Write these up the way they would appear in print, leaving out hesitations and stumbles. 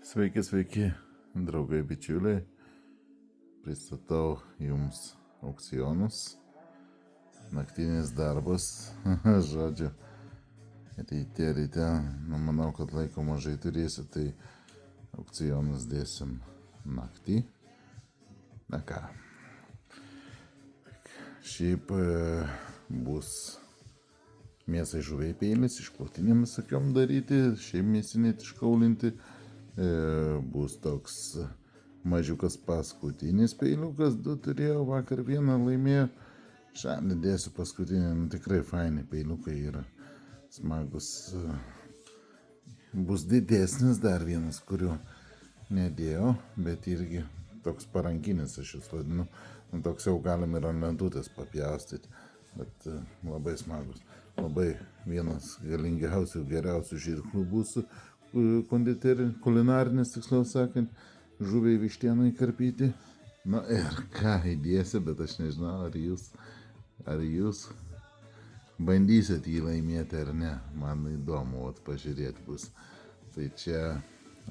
Sveiki, sveiki, draugai, bičiuliai. Pristatau jums aukcionus. Naktinis darbas, žodžiu. Ryte, manau, kad laiko mažai turėsiu, tai aukcionus dėsim naktį. Na ką. Šiaip bus mėsai žuviai peilis, išklotinėmis sakiom daryti, šiaip mėsinėt iškaulinti. Bus toks mažiukas paskutinis peiliukas, du turėjau, vakar vieną laimėjau. Šiandien dėsiu paskutinį, tikrai faini peiliukai yra smagus. Bus didesnis dar vienas, kurio nedėjau, bet irgi toks parankinis aš jūs vadinu. Toks jau galim ir ant lentutės papjaustyti, bet labai smagus. Labai vienas galingiausių, geriausių žirklų bus kulinarinis, tiksliau sakant, žuviai vištienai karpyti. Na ir ką įdėsiu, bet aš nežinau, ar jūs bandysit jį laimėti ar ne. Man įdomu, pažiūrėti bus. Tai čia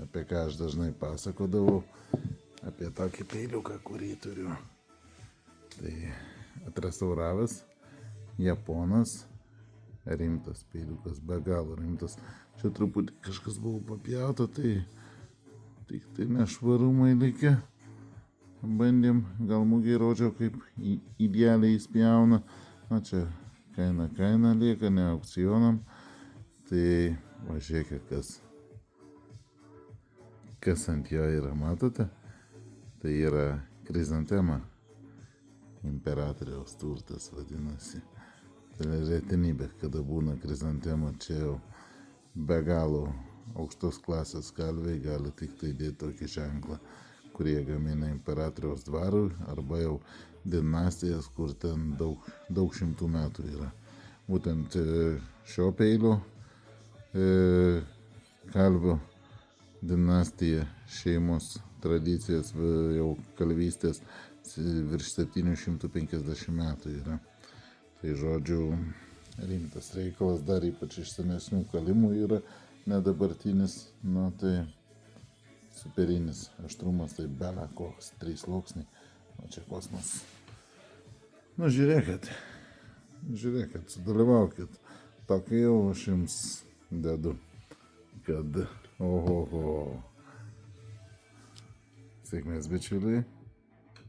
apie ką aš dažnai pasakodavau, apie tokį peiliuką, kurį turiu. Tai atrestauravęs, japonas, rimtas peiliukas, be galo rimtas. Čia truputį kažkas buvo papjauta, tai tik tai nešvarumai likę. Bandėm, gal mugiai rodžiau, kaip idealiai įspjauna. Na čia kaina lieka, ne aukcionam. Tai važiuokit, kas ant jo yra, matote? Tai yra krizantema. Imperatoriaus turtas vadinasi. Tai retenybė, kada būna krizantema, čia jau be galo aukštos klasės kalviai gali tik tai dėti tokį ženklą, kurie gamina imperatoriaus dvarui arba jau dinastijas, kur ten daug šimtų metų yra. Būtent šio peilio kalvio dinastija, šeimos tradicijas, jau kalvystės virš 750 metų yra. Tai žodžiu, rimtas reikalas, dar ypač iš senesnių kalimų yra, ne dabartinis, nu tai superinis aštrumas, tai bela koks, 3 sluoksniai, o čia kosmos. Nu žiūrėkit, sudalyvaukit, tokį jau aš jums dedu, kad ohoho. Sėkmės, bičiuliai.